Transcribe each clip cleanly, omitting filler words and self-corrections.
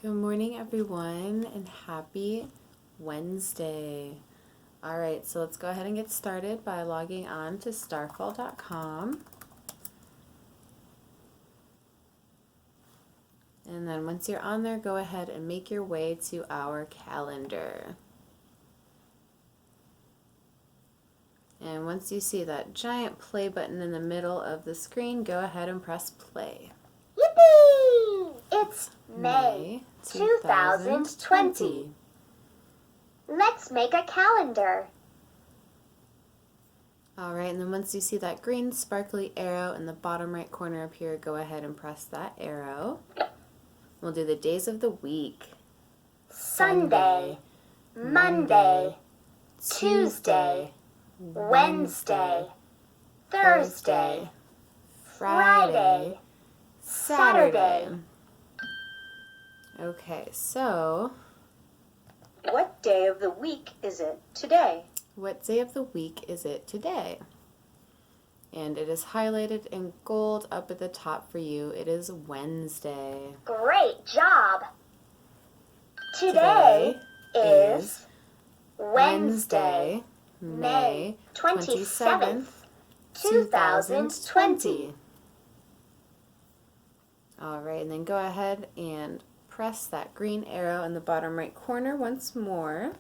Good morning, everyone, and happy Wednesday. All right, so let's go ahead and get started by logging on to starfall.com. And then once you're on there, go ahead and make your way to our calendar. And once you see that giant play button in the middle of the screen, go ahead and press play. Yippee! It's May 2020. Let's make a calendar. All right, and then once you see that green sparkly arrow in the bottom right corner up here, go ahead and press that arrow. We'll do the days of the week. Sunday, Monday, Tuesday, Wednesday, Thursday, Friday, Saturday. Okay, so What day of the week is it today? what day of the week is it today? And it is highlighted in gold up at the top for you. It is Wednesday. Great job! Today is Wednesday, May 27th, 2020. All right, and then go ahead and press that green arrow in the bottom right corner once more.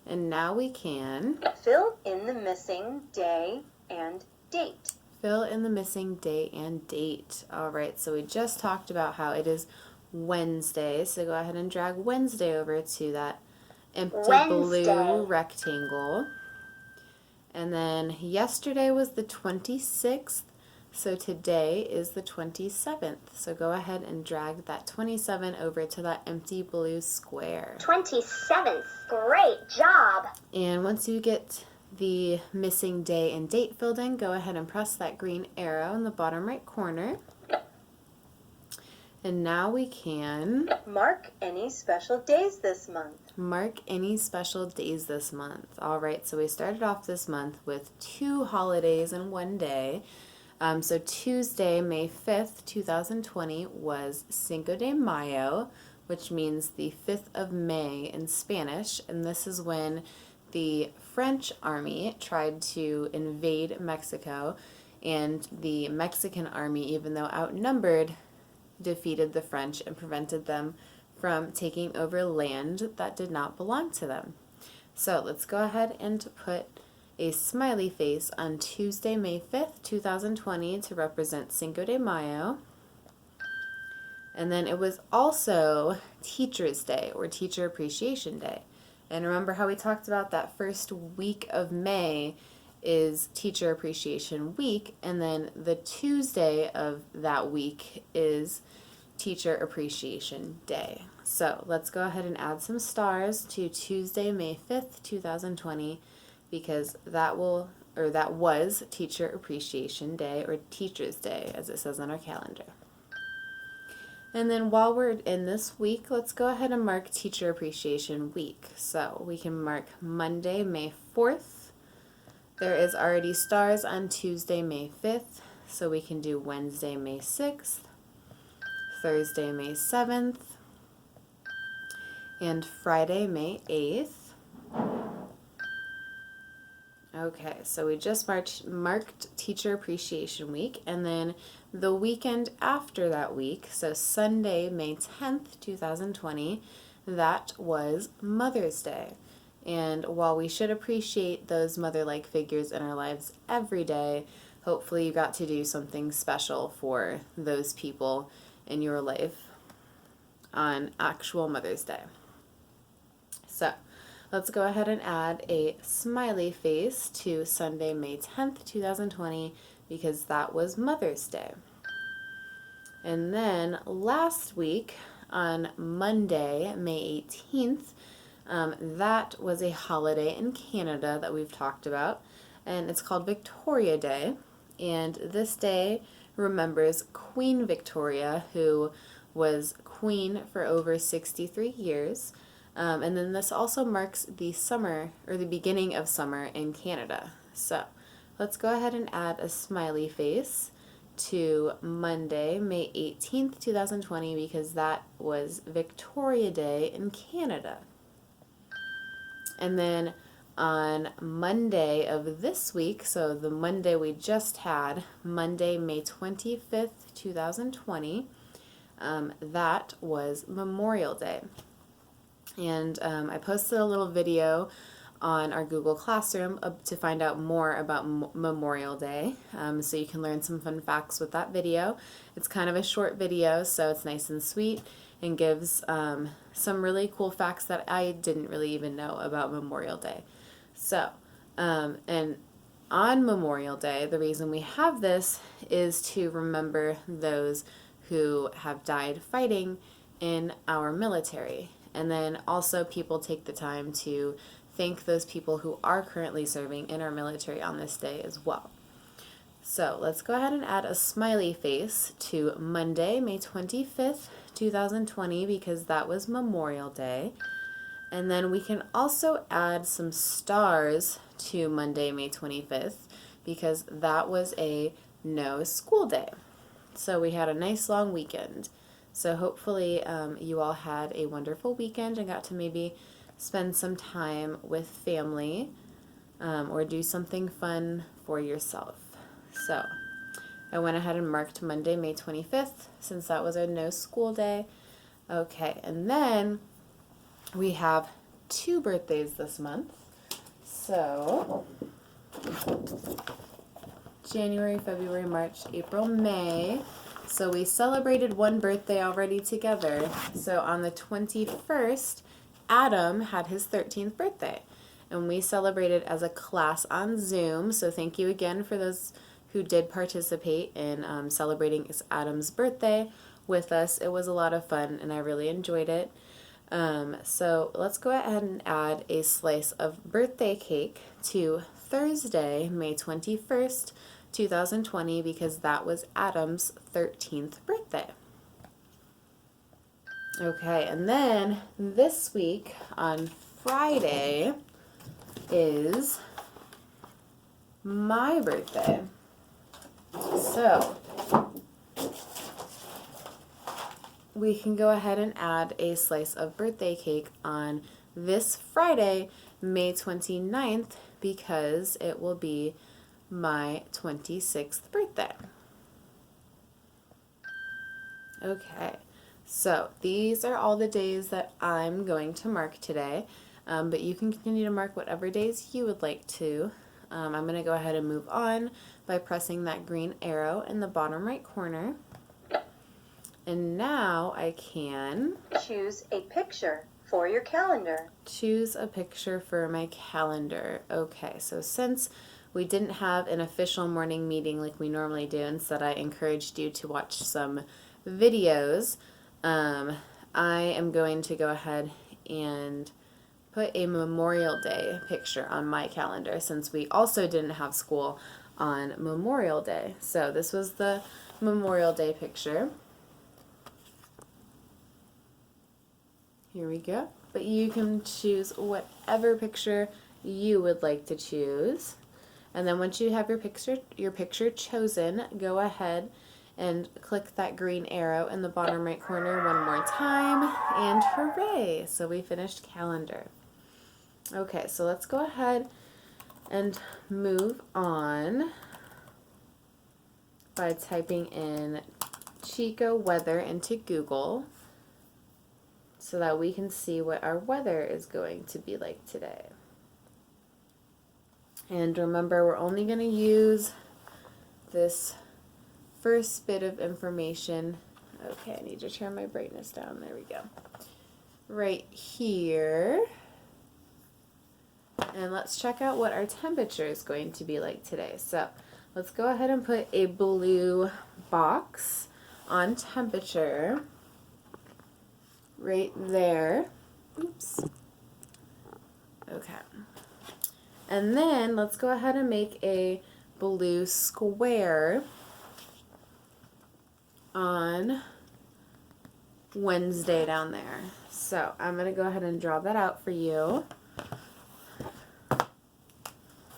And now we can Fill in the missing day and date. fill in the missing day and date. All right, so we just talked about how it is Wednesday. So go ahead and drag Wednesday over to that empty blue Wednesday. rectangle. And then yesterday was the 26th, so today is the 27th. So go ahead and drag that 27 over to that empty blue square. 27th. Great job! And once you get the missing day and date filled in, go ahead and press that green arrow in the bottom right corner. And now we can Mark any special days this month. mark any special days this month. All right, so we started off this month with 2 holidays in one day. So Tuesday, May 5th, 2020 was Cinco de Mayo, which means the 5th of May in Spanish. And this is when the French army tried to invade Mexico, and the Mexican army, even though outnumbered, defeated the French and prevented them from taking over land that did not belong to them. So let's go ahead and put a smiley face on Tuesday, May 5th, 2020 to represent Cinco de Mayo. And then it was also Teacher's Day, or Teacher Appreciation Day. And remember how we talked about that first week of May is Teacher Appreciation Week, and then the Tuesday of that week is Teacher Appreciation Day. So let's go ahead and add some stars to Tuesday, May 5th, 2020, because that was Teacher Appreciation Day, or Teacher's Day, as it says on our calendar. And then while we're in this week, let's go ahead and mark Teacher Appreciation Week. So we can mark Monday, May 4th. There is already stars on Tuesday, May 5th, so we can do Wednesday, May 6th, Thursday, May 7th, and Friday, May 8th. Okay, so we just marked Teacher Appreciation Week, and then the weekend after that week, so Sunday, May 10th, 2020, that was Mother's Day. And while we should appreciate those mother-like figures in our lives every day, hopefully you got to do something special for those people in your life on actual Mother's Day. So let's go ahead and add a smiley face to Sunday, May 10th, 2020, because that was Mother's Day. And then last week on Monday, May 18th, that was a holiday in Canada that we've talked about, and it's called Victoria Day. And this day remembers Queen Victoria, who was queen for over 63 years. And then this also marks the summer, or the beginning of summer in Canada. So let's go ahead and add a smiley face to Monday, May 18th, 2020, because that was Victoria Day in Canada. And then on Monday of this week, so the Monday we just had, Monday, May 25th, 2020, that was Memorial Day. And I posted a little video on our Google Classroom to find out more about Memorial Day, so you can learn some fun facts with that video. It's kind of a short video, so it's nice and sweet and gives some really cool facts that I didn't really even know about Memorial Day. So, and on Memorial Day, the reason we have this is to remember those who have died fighting in our military. And then also people take the time to thank those people who are currently serving in our military on this day as well. So let's go ahead and add a smiley face to Monday, May 25th, 2020, because that was Memorial Day. And then we can also add some stars to Monday, May 25th, because that was a no school day. So we had a nice long weekend. So hopefully you all had a wonderful weekend and got to maybe spend some time with family or do something fun for yourself. So I went ahead and marked Monday, May 25th, since that was a no school day. Okay, and then we have 2 birthdays this month. So January, February, March, April, May. So we celebrated 1 birthday already together. So on the 21st, Adam had his 13th birthday. And we celebrated as a class on Zoom. So thank you again for those who did participate in celebrating Adam's birthday with us. It was a lot of fun and I really enjoyed it. So let's go ahead and add a slice of birthday cake to Thursday, May 21st, 2020, because that was Adam's 13th birthday. Okay, and then this week on Friday is my birthday. So we can go ahead and add a slice of birthday cake on this Friday, May 29th, because it will be my 26th birthday. Okay, so these are all the days that I'm going to mark today, but you can continue to mark whatever days you would like to. I'm going to go ahead and move on by pressing that green arrow in the bottom right corner. And now I can Choose a picture for your calendar. choose a picture for my calendar. Okay, so since we didn't have an official morning meeting like we normally do, instead I encouraged you to watch some videos, I am going to go ahead and put a Memorial Day picture on my calendar since we also didn't have school on Memorial Day. So this was the Memorial Day picture. Here we go. But you can choose whatever picture you would like to choose. And then once you have your picture chosen, go ahead and click that green arrow in the bottom right corner one more time, and hooray! So we finished calendar. Okay, so let's go ahead and move on by typing in Chico weather into Google so that we can see what our weather is going to be like today. And remember, we're only going to use this first bit of information. Okay, I need to turn my brightness down. There we go. Right here. And let's check out what our temperature is going to be like today. So let's go ahead and put a blue box on temperature right there. Oops. Okay. And then let's go ahead and make a blue square on Wednesday down there. So I'm going to go ahead and draw that out for you.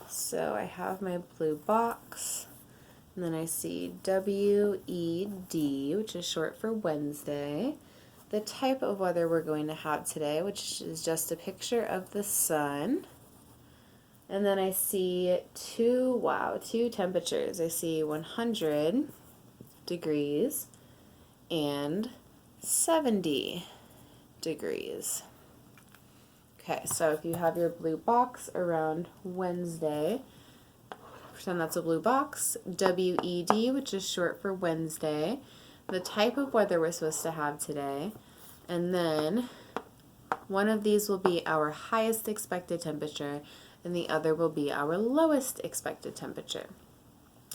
So I have my blue box, And then I see WED, which is short for Wednesday. The type of weather we're going to have today, which is just a picture of the sun. And then I see two temperatures. I see 100 degrees and 70 degrees. Okay, so if you have your blue box around Wednesday, pretend that's a blue box, WED, which is short for Wednesday, the type of weather we're supposed to have today, and then one of these will be our highest expected temperature, and the other will be our lowest expected temperature.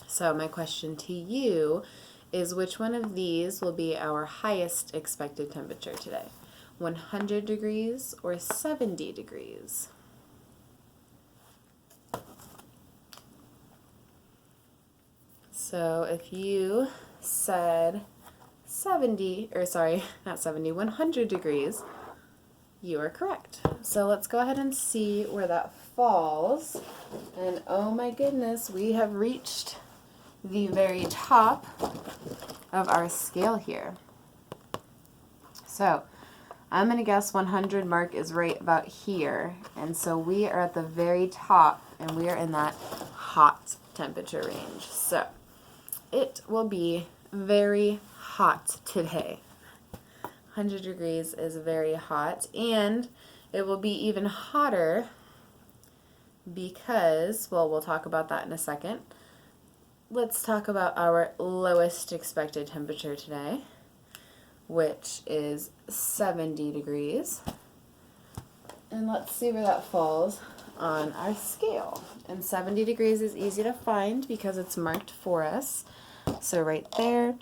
So my question to you is, which one of these will be our highest expected temperature today? 100 degrees or 70 degrees? So if you said 100 degrees, you are correct. So let's go ahead and see where that falls. And oh my goodness, we have reached the very top of our scale here. So I'm going to guess 100 mark is right about here. And so we are at the very top, and we are in that hot temperature range. So it will be very hot today. 100 degrees is very hot, and it will be even hotter because, well, we'll talk about that in a second. Let's talk about our lowest expected temperature today, which is 70 degrees. And let's see where that falls on our scale. And 70 degrees is easy to find because it's marked for us. So right there.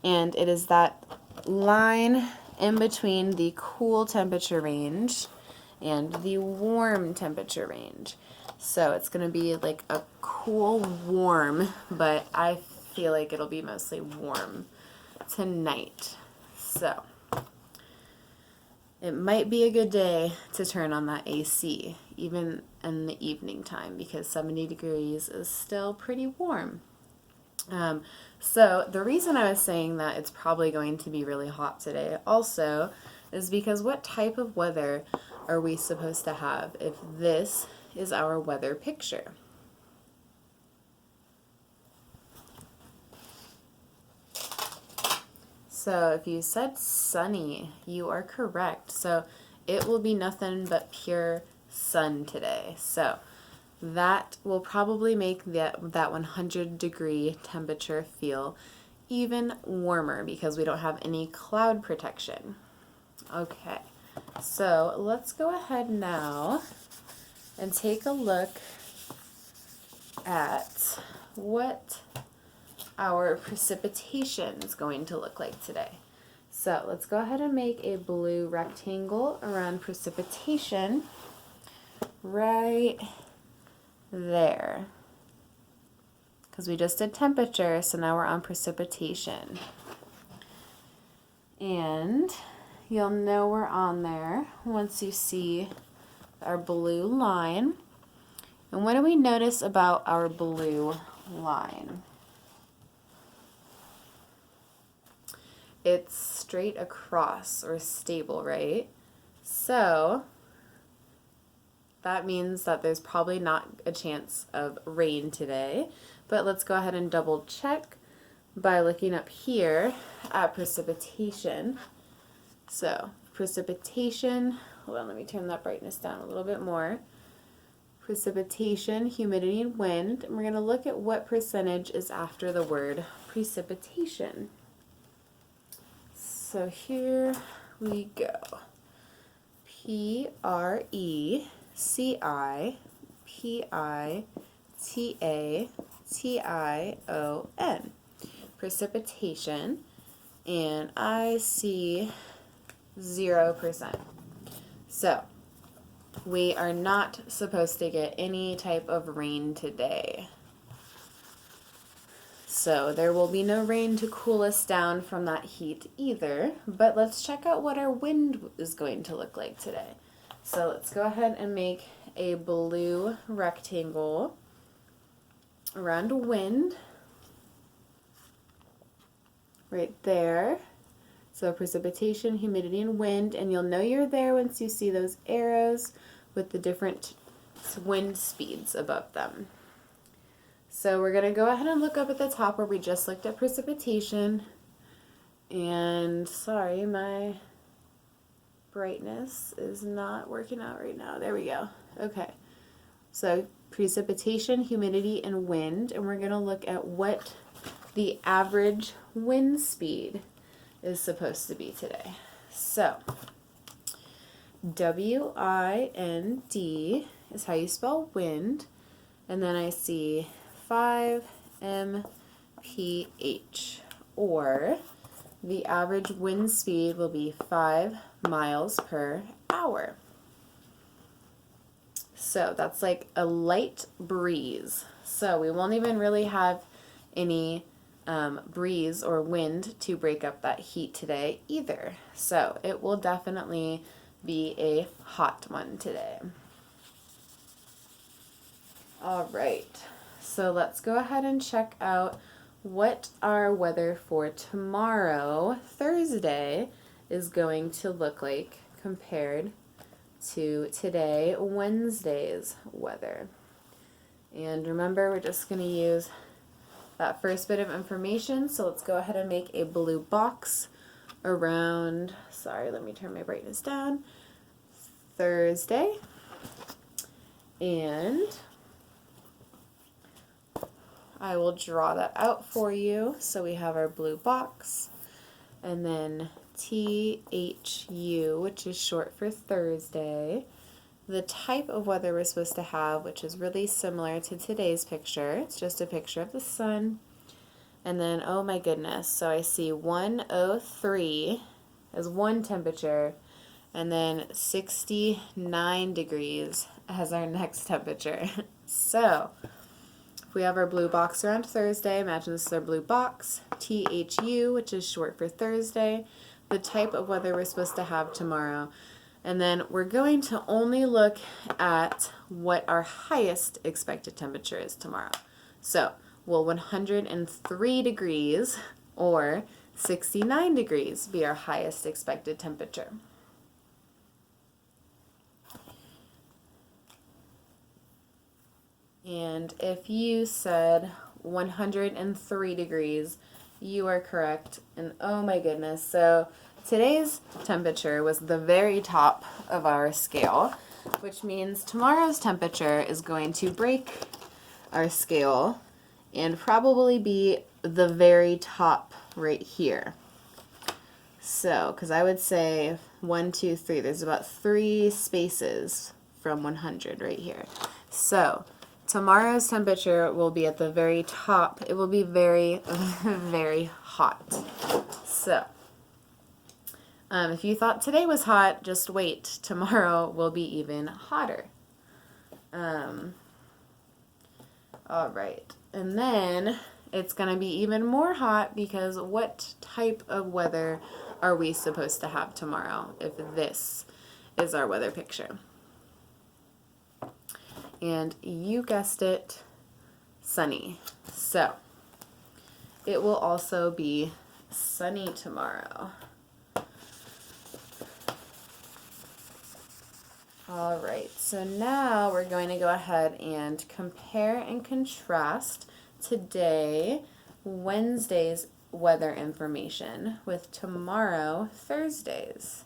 And it is that line in between the cool temperature range and the warm temperature range. So it's going to be like a cool warm, but I feel like it'll be mostly warm tonight. So it might be a good day to turn on that AC, even in the evening time, because 70 degrees is still pretty warm. So the reason I was saying that it's probably going to be really hot today also is because what type of weather are we supposed to have if this is our weather picture? So if you said sunny, you are correct. So it will be nothing but pure sun today. So that will probably make that 100 degree temperature feel even warmer because we don't have any cloud protection. Okay, so let's go ahead now and take a look at what our precipitation is going to look like today. So let's go ahead and make a blue rectangle around precipitation right there, because we just did temperature, so now we're on precipitation. And you'll know we're on there once you see our blue line. And what do we notice about our blue line? It's straight across, or stable, right? So that means that there's probably not a chance of rain today, but let's go ahead and double check by looking up here at precipitation. So precipitation, hold on, let me turn that brightness down a little bit more. Precipitation, humidity, and wind, and we're going to look at what percentage is after the word precipitation. So here we go. Precipitation. Precipitation. And I see 0%. So we are not supposed to get any type of rain today. So there will be no rain to cool us down from that heat either. But let's check out what our wind is going to look like today. So let's go ahead and make a blue rectangle around wind. right there. So precipitation, humidity, and wind, and you'll know you're there once you see those arrows with the different wind speeds above them. So we're going to go ahead and look up at the top where we just looked at precipitation. And sorry, my brightness is not working out right now. There we go. Okay. So precipitation, humidity, and wind. And we're going to look at what the average wind speed is supposed to be today. So W-I-N-D is how you spell wind. And then I see 5 mph, or the average wind speed will be 5 miles per hour. So that's like a light breeze. So we won't even really have any breeze or wind to break up that heat today either. So it will definitely be a hot one today. All right. So let's go ahead and check out what our weather for tomorrow, Thursday, is going to look like compared to today, Wednesday's weather. And remember, we're just going to use that first bit of information. So let's go ahead and make a blue box around, sorry, let me turn my brightness down, Thursday. And I will draw that out for you. So we have our blue box, and then THU, which is short for Thursday. The type of weather we're supposed to have, which is really similar to today's picture. It's just a picture of the sun. And then, oh my goodness, so I see 103 as one temperature, and then 69 degrees as our next temperature. So if we have our blue box around Thursday, imagine this is our blue box, THU, which is short for Thursday, the type of weather we're supposed to have tomorrow. And then we're going to only look at what our highest expected temperature is tomorrow. So will 103 degrees or 69 degrees be our highest expected temperature? And if you said 103 degrees, you are correct. And oh my goodness, so today's temperature was the very top of our scale, which means tomorrow's temperature is going to break our scale and probably be the very top right here. So, because I would say 1, 2, 3, there's about 3 spaces from 100 right here. So tomorrow's temperature will be at the very top. It will be very, very hot. So if you thought today was hot, just wait. Tomorrow will be even hotter. All right. And then it's going to be even more hot because what type of weather are we supposed to have tomorrow if this is our weather picture? And you guessed it, sunny. So it will also be sunny tomorrow. All right, so now we're going to go ahead and compare and contrast today, Wednesday's weather information, with tomorrow, Thursday's.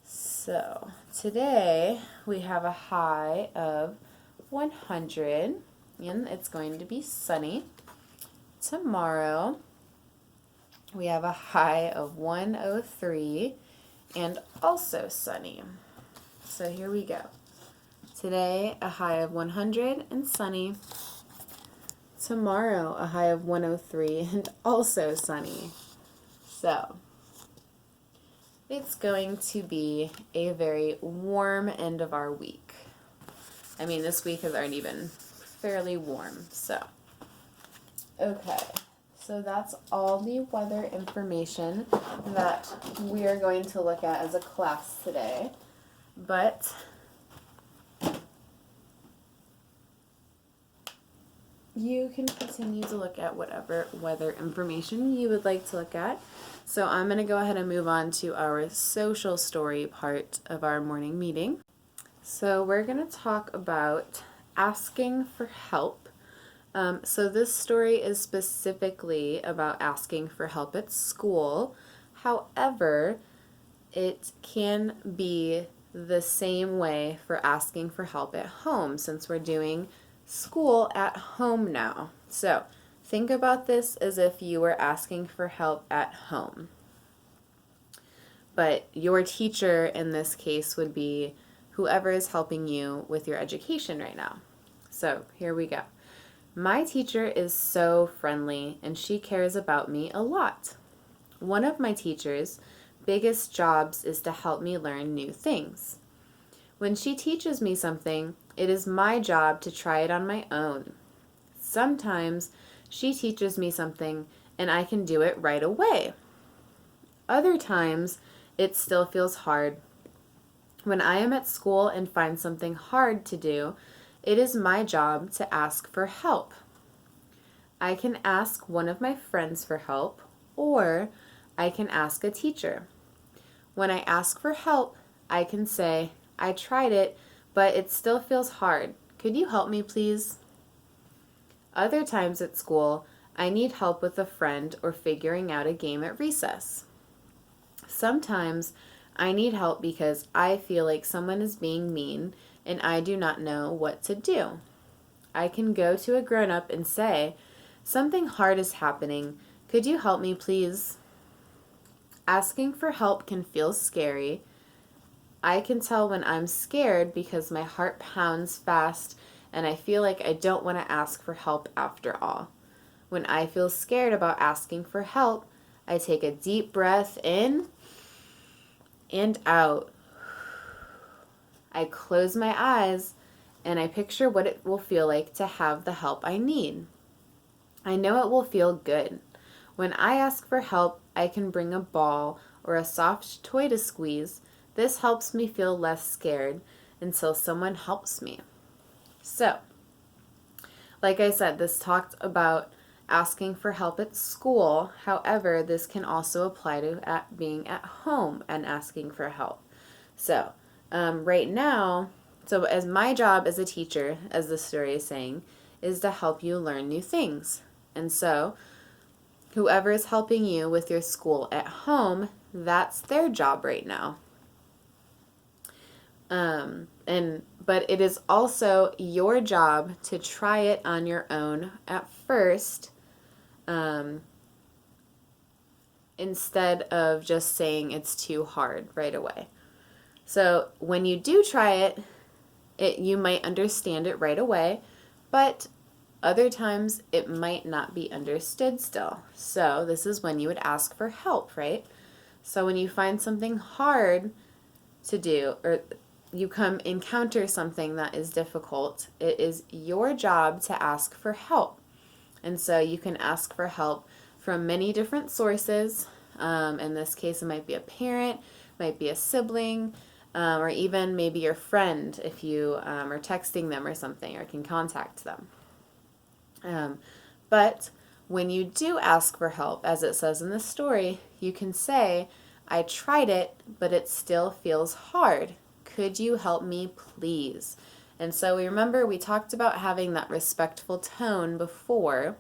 So today we have a high of 100, and it's going to be sunny. Tomorrow we have a high of 103 and also sunny. So here we go. Today a high of 100 and sunny. Tomorrow a high of 103 and also sunny. So it's going to be a very warm end of our week. I mean, this week has already been fairly warm, so. Okay, so that's all the weather information that we are going to look at as a class today. But you can continue to look at whatever weather information you would like to look at. So I'm going to go ahead and move on to our social story part of our morning meeting. So we're going to talk about asking for help. So this story is specifically about asking for help at school. However, it can be the same way for asking for help at home since we're doing school at home now. So think about this as if you were asking for help at home. But your teacher in this case would be whoever is helping you with your education right now. So here we go. My teacher is so friendly and she cares about me a lot. One of my teachers' biggest jobs is to help me learn new things. When she teaches me something, it is my job to try it on my own. Sometimes she teaches me something and I can do it right away. Other times, it still feels hard. When I am at school and find something hard to do, it is my job to ask for help. I can ask one of my friends for help, or I can ask a teacher. When I ask for help, I can say, I tried it, but it still feels hard. Could you help me, please? Other times at school, I need help with a friend or figuring out a game at recess. Sometimes I need help because I feel like someone is being mean and I do not know what to do. I can go to a grown-up and say, something hard is happening. Could you help me, please? Asking for help can feel scary. I can tell when I'm scared because my heart pounds fast and I feel like I don't want to ask for help after all. When I feel scared about asking for help, I take a deep breath in and out. I close my eyes and I picture what it will feel like to have the help I need. I know it will feel good. When I ask for help, I can bring a ball or a soft toy to squeeze. This helps me feel less scared until someone helps me. So, like I said, this talked about asking for help at school. However, this can also apply to being at home and asking for help. So, right now, so as my job as a teacher, as the story is saying, is to help you learn new things. And so, whoever is helping you with your school at home, that's their job right now. But it is also your job to try it on your own at first, instead of just saying it's too hard right away. So when you do try it, you might understand it right away, but other times it might not be understood still. So this is when you would ask for help, right? So when you find something hard to do, or you encounter something that is difficult, it is your job to ask for help. And so you can ask for help from many different sources. In this case, it might be a parent, might be a sibling, or even maybe your friend if you are texting them or something, or can contact them. But when you do ask for help, as it says in the story, you can say, I tried it, but it still feels hard. Could you help me, please? And so we talked about having that respectful tone before.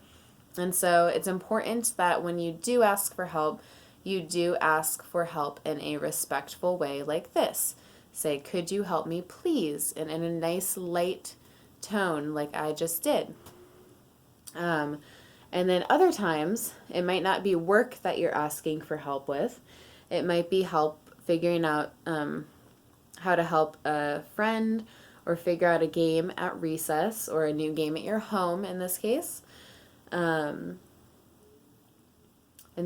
And so it's important that when you do ask for help, you do ask for help in a respectful way like this. Say, could you help me, please? And in a nice, light tone like I just did. And then other times, it might not be work that you're asking for help with. It might be help figuring out how to help a friend or figure out a game at recess or a new game at your home in this case. And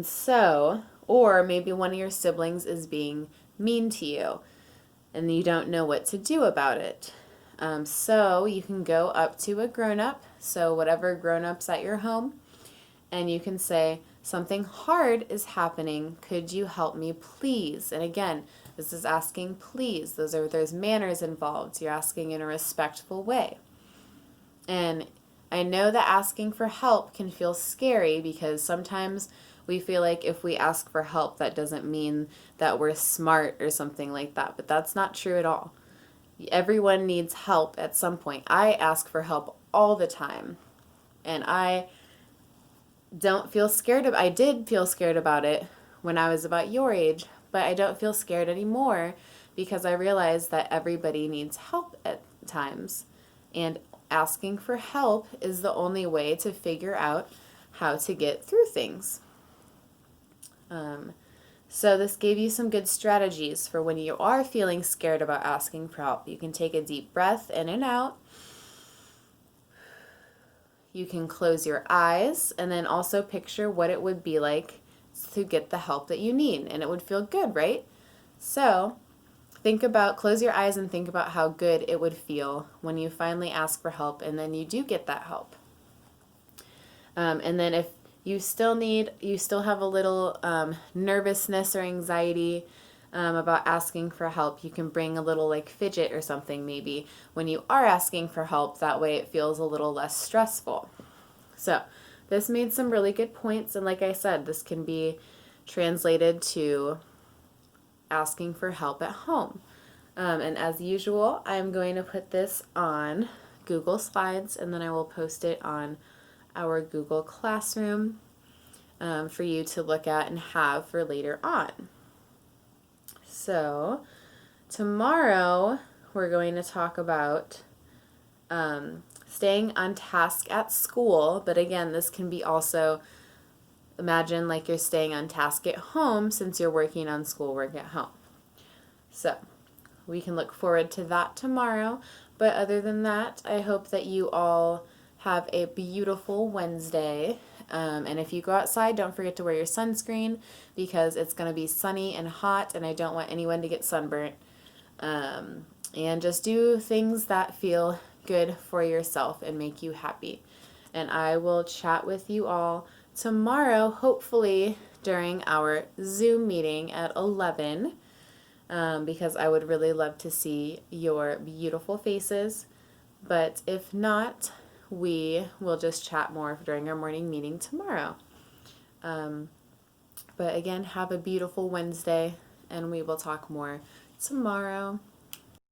so, or maybe one of your siblings is being mean to you and you don't know what to do about it. So you can go up to a grown-up, so whatever grown-up's at your home, and you can say, something hard is happening. Could you help me, please? And again, this is asking please. There's manners involved. You're asking in a respectful way. And I know that asking for help can feel scary because sometimes we feel like if we ask for help, that doesn't mean that we're smart or something like that, but that's not true at all. Everyone needs help at some point. I ask for help all the time, and I did feel scared about it when I was about your age, but I don't feel scared anymore because I realize that everybody needs help at times. And asking for help is the only way to figure out how to get through things. So this gave you some good strategies for when you are feeling scared about asking for help. You can take a deep breath in and out. You can close your eyes and then also picture what it would be like to get the help that you need. And it would feel good, right? So close your eyes and think about how good it would feel when you finally ask for help and then you do get that help. And then if you still have a little nervousness or anxiety about asking for help, you can bring a little like fidget or something maybe when you are asking for help. That way it feels a little less stressful. So this made some really good points, and like I said, this can be translated to asking for help at home. And as usual, I'm going to put this on Google Slides, and then I will post it on our Google Classroom for you to look at and have for later on. So tomorrow we're going to talk about staying on task at school, but again, this can be also, imagine like you're staying on task at home since you're working on schoolwork at home. So we can look forward to that tomorrow, but other than that, I hope that you all have a beautiful Wednesday. And if you go outside, don't forget to wear your sunscreen because it's going to be sunny and hot, and I don't want anyone to get sunburnt. And just do things that feel good for yourself and make you happy. And I will chat with you all tomorrow, hopefully during our Zoom meeting at 11, because I would really love to see your beautiful faces. But if not, we will just chat more during our morning meeting tomorrow. But again, have a beautiful Wednesday, and we will talk more tomorrow.